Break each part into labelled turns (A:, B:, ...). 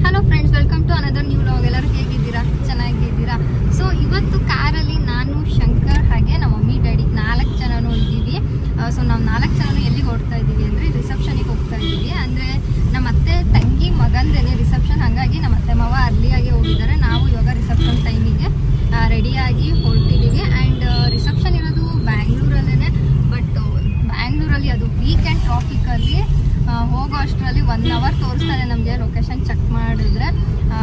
A: Hello friends, welcome to another new vlog. ಎಲ್ಲರೂ ಹೇಗಿದ್ದೀರಾ? ಚೆನ್ನಾಗಿದ್ದೀರಾ? ಸೊ ಇವತ್ತು ಕಾರಲ್ಲಿ ನಾನು, ಶಂಕರ್ ಹಾಗೆ ನಮ್ಮ ಮಮ್ಮಿ ಡ್ಯಾಡಿ 4 ಜನನೂ ಇದ್ದೀವಿ. ಸೊ ನಾವು 4 ಜನನೂ ಎಲ್ಲಿಗೆ ಹೊರಡ್ತಾ ಇದ್ದೀವಿ ಅಂದರೆ ರಿಸೆಪ್ಷನಿಗೆ ಹೋಗ್ತಾ ಇದ್ದೀವಿ. ಅಂದರೆ ನಮ್ಮ ಅತ್ತೆ ತಂಗಿ ಮಗಂದೇನೆ ರಿಸೆಪ್ಷನ್, ಹಾಗಾಗಿ ನಮ್ಮ ಅತ್ತೆ ಮಾವ ಅರ್ಲಿಯಾಗಿ ಹೋಗಿದ್ದಾರೆ. ನಾವು ಇವಾಗ ರಿಸೆಪ್ಷನ್ ಟೈಮಿಗೆ ರೆಡಿಯಾಗಿ ಹೊರಟಿದ್ದೀವಿ. ಆ್ಯಂಡ್ ರಿಸೆಪ್ಷನ್ ಇರೋದು ಬ್ಯಾಂಗ್ಳೂರಲ್ಲೇ. ಬಟ್ ಬ್ಯಾಂಗ್ಳೂರಲ್ಲಿ ಅದು ವೀಕೆಂಡ್ ಟ್ರಾಫಿಕಲ್ಲಿ ಹೋಗೋ ಅಷ್ಟರಲ್ಲಿ 1 ಅವರ್ ತೋರಿಸ್ತಾರೆ ನಮಗೆ. ಲೊಕೇಶನ್ ಚೆಕ್ ಮಾಡಿದ್ರೆ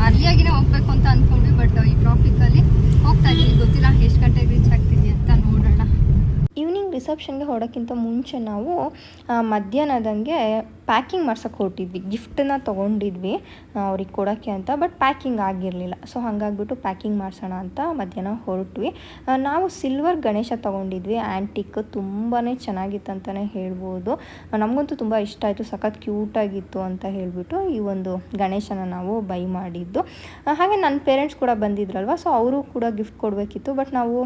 A: ಅರ್ಲಿಯಾಗಿನೇ ಹೋಗ್ಬೇಕು ಅಂತ ಅಂದ್ಕೊಂಡ್ವಿ. ಬಟ್ ಈ ಟ್ರಾಫಿಕಲ್ಲಿ ಹೋಗ್ತಾ ಇದ್ದೀವಿ. ಗೊತ್ತಿಲ್ಲ ಎಷ್ಟು ಗಂಟೆಗೆ ರೀಚ್ ಆಗ್ತೀವಿ ಅಂತ, ನೋಡೋಣ. ಈವ್ನಿಂಗ್ ರಿಸೆಪ್ಷನ್ಗೆ ಹೊಡೋಕ್ಕಿಂತ ಮುಂಚೆ ನಾವು ಮಧ್ಯಾಹ್ನದಂಗೆ ಪ್ಯಾಕಿಂಗ್ ಮಾಡ್ಸೋಕ್ಕೆ ಹೊರಟಿದ್ವಿ. ಗಿಫ್ಟನ್ನ ತೊಗೊಂಡಿದ್ವಿ ಅವ್ರಿಗೆ ಕೊಡೋಕ್ಕೆ ಅಂತ, ಬಟ್ ಪ್ಯಾಕಿಂಗ್ ಆಗಿರಲಿಲ್ಲ. ಸೊ ಹಾಗಾಗ್ಬಿಟ್ಟು ಪ್ಯಾಕಿಂಗ್ ಮಾಡಿಸೋಣ ಅಂತ ಮಧ್ಯಾಹ್ನ ಹೊರಟ್ವಿ. ನಾವು ಸಿಲ್ವರ್ ಗಣೇಶ ತೊಗೊಂಡಿದ್ವಿ. ಆ್ಯಂಟಿಕ್ ತುಂಬಾ ಚೆನ್ನಾಗಿತ್ತು ಅಂತಲೇ ಹೇಳ್ಬೋದು. ನಮಗಂತೂ ತುಂಬ ಇಷ್ಟ ಆಯಿತು, ಸಖತ್ ಕ್ಯೂಟಾಗಿತ್ತು ಅಂತ ಹೇಳಿಬಿಟ್ಟು ಈ ಒಂದು ಗಣೇಶನ ನಾವು ಬೈ ಮಾಡಿದ್ದು. ಹಾಗೆ ನನ್ನ ಪೇರೆಂಟ್ಸ್ ಕೂಡ ಬಂದಿದ್ರಲ್ವ, ಸೊ ಅವರು ಕೂಡ ಗಿಫ್ಟ್ ಕೊಡಬೇಕಿತ್ತು. ಬಟ್ ನಾವು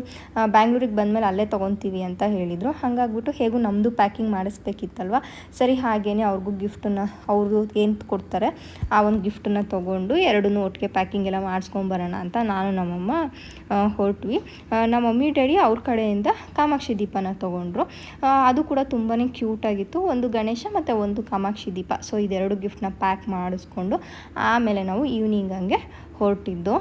A: ಬ್ಯಾಂಗ್ಳೂರಿಗೆ ಬಂದಮೇಲೆ ಅಲ್ಲೇ ತೊಗೊತೀವಿ ಅಂತ ಹೇಳಿದರು. ಹಾಗಾಗ್ಬಿಟ್ಟು ಹೇಗೂ ನಮ್ಮದು ಪ್ಯಾಕಿಂಗ್ ಮಾಡಿಸ್ಬೇಕಿತ್ತಲ್ವ, ಸರಿ ಹಾಗೇನೆ ಅವ್ರಿಗೂ ಗಿಫ್ಟನ್ನು ಅವ್ರದ್ದು ಏನು ಕೊಡ್ತಾರೆ ಆ ಒಂದು ಗಿಫ್ಟನ್ನು ತೊಗೊಂಡು ಎರಡನ್ನೂ ಒಟ್ಟಿಗೆ ಪ್ಯಾಕಿಂಗ್ ಎಲ್ಲ ಮಾಡಿಸ್ಕೊಂಬರೋಣ ಅಂತ ನಾನು ನಮ್ಮಮ್ಮ ಹೊರಟ್ವಿ. ನಮ್ಮ ಮಮ್ಮಿ ಡ್ಯಾಡಿ ಅವ್ರ ಕಡೆಯಿಂದ ಕಾಮಾಕ್ಷಿ ದೀಪನ ತೊಗೊಂಡ್ರು. ಅದು ಕೂಡ ತುಂಬಾ ಕ್ಯೂಟಾಗಿತ್ತು. ಒಂದು ಗಣೇಶ ಮತ್ತು ಒಂದು ಕಾಮಾಕ್ಷಿ ದೀಪ. ಸೊ ಇದೆರಡು ಗಿಫ್ಟನ್ನ ಪ್ಯಾಕ್ ಮಾಡಿಸ್ಕೊಂಡು ಆಮೇಲೆ ನಾವು ಈವ್ನಿಂಗ್ ಹಂಗೆ ಹೊರಟಿದ್ದು.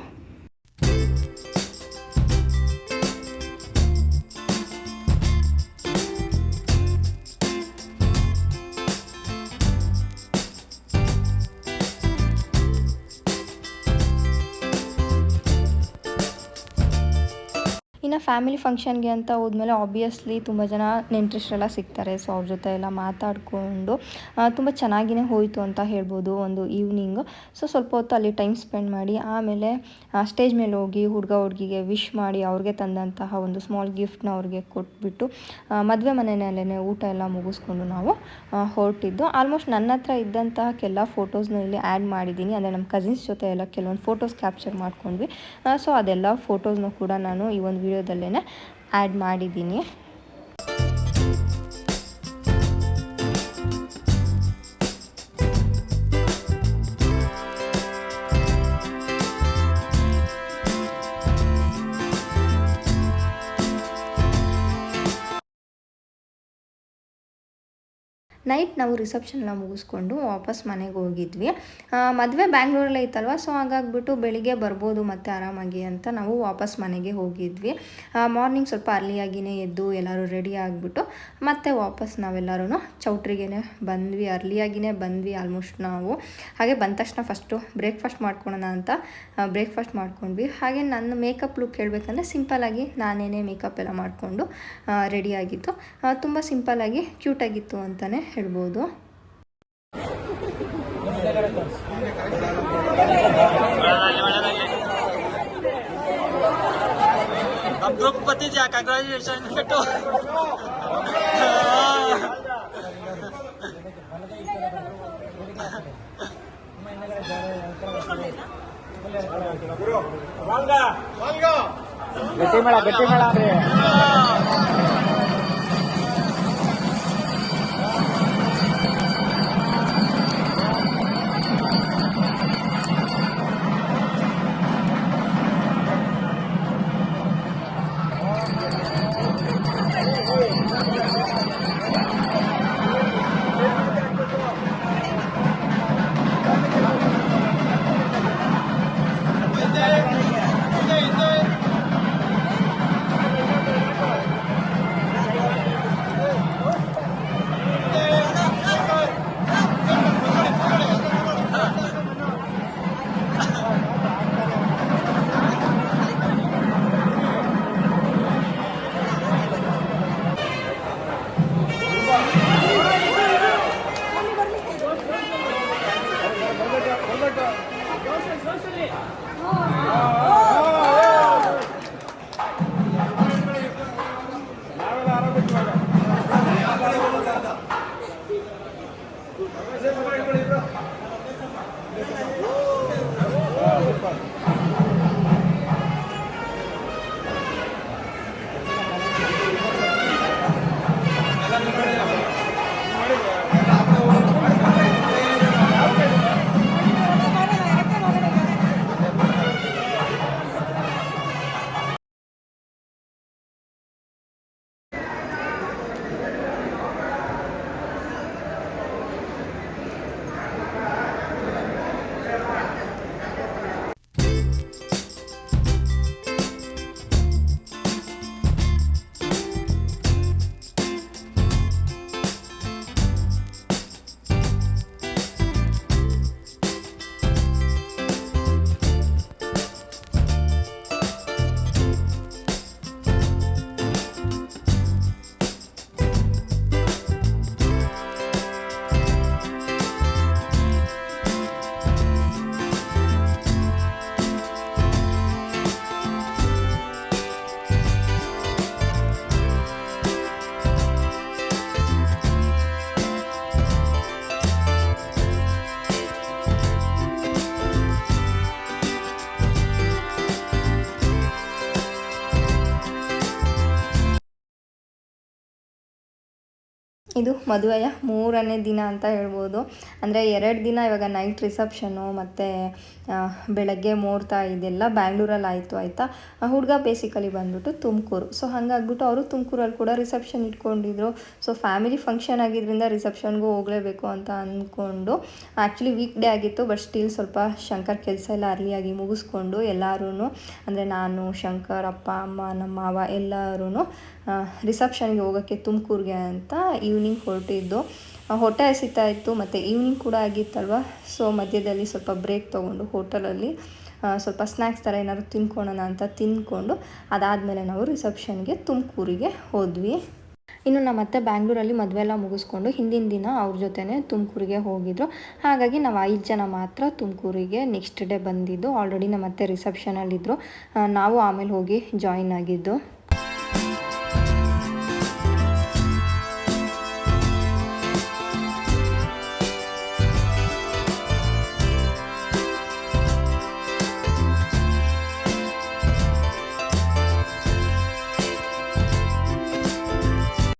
A: ಇನ್ನು ಫ್ಯಾಮಿಲಿ ಫಂಕ್ಷನ್ಗೆ ಅಂತ ಹೋದ್ಮೇಲೆ ಆಬ್ವಿಯಸ್ಲಿ ತುಂಬ ಜನ ನೆಂಟರಿಷ್ಟರೆಲ್ಲ ಸಿಗ್ತಾರೆ. ಸೊ ಅವ್ರ ಜೊತೆ ಎಲ್ಲ ಮಾತಾಡಿಕೊಂಡು ತುಂಬ ಚೆನ್ನಾಗಿಯೇ ಹೋಯಿತು ಅಂತ ಹೇಳ್ಬೋದು ಒಂದು ಈವ್ನಿಂಗು. ಸೊ ಸ್ವಲ್ಪ ಹೊತ್ತು ಅಲ್ಲಿ ಟೈಮ್ ಸ್ಪೆಂಡ್ ಮಾಡಿ ಆಮೇಲೆ ಸ್ಟೇಜ್ ಮೇಲೆ ಹೋಗಿ ಹುಡುಗಿಗೆ ವಿಶ್ ಮಾಡಿ ಅವ್ರಿಗೆ ತಂದಂತಹ ಒಂದು ಸ್ಮಾಲ್ ಗಿಫ್ಟ್ನ ಅವ್ರಿಗೆ ಕೊಟ್ಬಿಟ್ಟು ಮದುವೆ ಮನೆಯಲ್ಲೇ ಊಟ ಎಲ್ಲ ಮುಗಿಸ್ಕೊಂಡು ನಾವು ಹೊರಟಿದ್ದು. ಆಲ್ಮೋಸ್ಟ್ ನನ್ನ ಹತ್ರ ಇದ್ದಂತಹ ಕೆಲ ಫೋಟೋಸ್ನ ಇಲ್ಲಿ ಆ್ಯಡ್ ಮಾಡಿದ್ದೀನಿ. ಅಂದರೆ ನಮ್ಮ ಕಸಿನ್ಸ್ ಜೊತೆ ಎಲ್ಲ ಕೆಲವೊಂದು ಫೋಟೋಸ್ ಕ್ಯಾಪ್ಚರ್ ಮಾಡ್ಕೊಂಡ್ವಿ. ಸೊ ಅದೆಲ್ಲ ಫೋಟೋಸ್ನ ಕೂಡ ನಾನು ಈ ಒಂದು ವಿಡಿಯೋದಲ್ಲೇ ಆ್ಯಡ್ ಮಾಡಿದ್ದೀನಿ. ನೈಟ್ ನಾವು ರಿಸೆಪ್ಷನ್ನ ಮುಗಿಸ್ಕೊಂಡು ವಾಪಸ್ ಮನೆಗೆ ಹೋಗಿದ್ವಿ. ಮದುವೆ ಬ್ಯಾಂಗ್ಳೂರಲ್ಲೇ ಇತ್ತಲ್ವ, ಸೊ ಹಾಗಾಗ್ಬಿಟ್ಟು ಬೆಳಿಗ್ಗೆ ಬರ್ಬೋದು ಮತ್ತು ಆರಾಮಾಗಿ ಅಂತ ನಾವು ವಾಪಸ್ ಮನೆಗೆ ಹೋಗಿದ್ವಿ. ಮಾರ್ನಿಂಗ್ ಸ್ವಲ್ಪ ಅರ್ಲಿಯಾಗಿಯೇ ಎದ್ದು ಎಲ್ಲರೂ ರೆಡಿ ಆಗಿಬಿಟ್ಟು ಮತ್ತೆ ವಾಪಸ್ ನಾವೆಲ್ಲರೂ ಚೌಟ್ರಿಗೆ ಬಂದ್ವಿ. ಅರ್ಲಿಯಾಗಿಯೇ ಬಂದ್ವಿ ಆಲ್ಮೋಸ್ಟ್ ನಾವು. ಹಾಗೆ ಬಂದ ತಕ್ಷಣ ಫಸ್ಟು ಬ್ರೇಕ್ಫಾಸ್ಟ್ ಮಾಡ್ಕೊಳ್ಳೋಣ ಅಂತ ಬ್ರೇಕ್ಫಾಸ್ಟ್ ಮಾಡ್ಕೊಂಡ್ವಿ. ಹಾಗೆ ನನ್ನ ಮೇಕಪ್ ಲುಕ್ ಹೇಳ್ಬೇಕಂದ್ರೆ ಸಿಂಪಲ್ಲಾಗಿ ನಾನೇನೇ ಮೇಕಪ್ ಎಲ್ಲ ಮಾಡಿಕೊಂಡು ರೆಡಿಯಾಗಿತ್ತು. ತುಂಬ ಸಿಂಪಲ್ಲಾಗಿ ಕ್ಯೂಟಾಗಿತ್ತು ಅಂತಲೇ ಹೇಳ್ಬೋದು.
B: द्रौपदी जी कंग्रेचुलेशन बेटो गट्टी मेला
A: ಇದು ಮದುವೆಯ 3ನೇ ದಿನ ಅಂತ ಹೇಳ್ಬೋದು. ಅಂದರೆ 2 ದಿನ ಇವಾಗ ನೈಟ್ ರಿಸೆಪ್ಷನ್ನು ಮತ್ತು ಬೆಳಗ್ಗೆ ಮುಹೂರ್ತ ಇದೆಲ್ಲ ಬ್ಯಾಂಗ್ಳೂರಲ್ಲಿ ಆಯಿತು ಆಯಿತಾ. ಹುಡುಗ ಬೇಸಿಕಲಿ ಬಂದ್ಬಿಟ್ಟು ತುಮಕೂರು. ಸೊ ಹಾಗಾಗ್ಬಿಟ್ಟು ಅವರು ತುಮಕೂರಲ್ಲಿ ಕೂಡ ರಿಸೆಪ್ಷನ್ ಇಟ್ಕೊಂಡಿದ್ರು. ಸೊ ಫ್ಯಾಮಿಲಿ ಫಂಕ್ಷನ್ ಆಗಿದ್ದರಿಂದ ರಿಸೆಪ್ಷನ್ಗೂ ಹೋಗಲೇಬೇಕು ಅಂತ ಅಂದ್ಕೊಂಡು, ಆ್ಯಕ್ಚುಲಿ ವೀಕ್ ಡೇ ಆಗಿತ್ತು, ಬಟ್ ಸ್ಟಿಲ್ ಸ್ವಲ್ಪ ಶಂಕರ್ ಕೆಲಸ ಎಲ್ಲ ಅರ್ಲಿಯಾಗಿ ಮುಗಿಸ್ಕೊಂಡು ಎಲ್ಲರೂ, ಅಂದರೆ ನಾನು, ಶಂಕರ್, ಅಪ್ಪ, ಅಮ್ಮ, ನಮ್ಮ ಮಾವ ಎಲ್ಲರೂ ರಿಸೆಪ್ಷನ್ಗೆ ಹೋಗೋಕ್ಕೆ ತುಮಕೂರಿಗೆ ಅಂತ ಈವ್ನಿಂಗ್ ಹೊರಟಿದ್ದು. ಹೊಟ್ಟೆ ಹಸಿತಾ ಇತ್ತು ಮತ್ತು ಈವ್ನಿಂಗ್ ಕೂಡ ಆಗಿತ್ತಲ್ವ. ಸೊ ಮಧ್ಯದಲ್ಲಿ ಸ್ವಲ್ಪ ಬ್ರೇಕ್ ತೊಗೊಂಡು ಹೋಟೆಲಲ್ಲಿ ಸ್ವಲ್ಪ ಸ್ನ್ಯಾಕ್ಸ್ ಥರ ಏನಾದ್ರು ತಿನ್ಕೊಳ್ಳೋಣ ಅಂತ ತಿಂದ್ಕೊಂಡು ಅದಾದಮೇಲೆ ನಾವು ರಿಸೆಪ್ಷನ್ಗೆ ತುಮಕೂರಿಗೆ ಹೋದ್ವಿ. ಇನ್ನು ನಮ್ಮ ಅತ್ತೆ ಬ್ಯಾಂಗ್ಳೂರಲ್ಲಿ ಮದುವೆ ಎಲ್ಲ ಮುಗಿಸ್ಕೊಂಡು ಹಿಂದಿನ ದಿನ ಅವ್ರ ಜೊತೆನೇ ತುಮಕೂರಿಗೆ ಹೋಗಿದ್ರು. ಹಾಗಾಗಿ ನಾವು 5 ಜನ ಮಾತ್ರ ತುಮಕೂರಿಗೆ ನೆಕ್ಸ್ಟ್ ಡೇ ಬಂದಿದ್ದು. ಆಲ್ರೆಡಿ ನಮ್ಮ ಅತ್ತೆ ರಿಸೆಪ್ಷನಲ್ಲಿದ್ದರು, ನಾವು ಆಮೇಲೆ ಹೋಗಿ ಜಾಯಿನ್ ಆಗಿದ್ದು.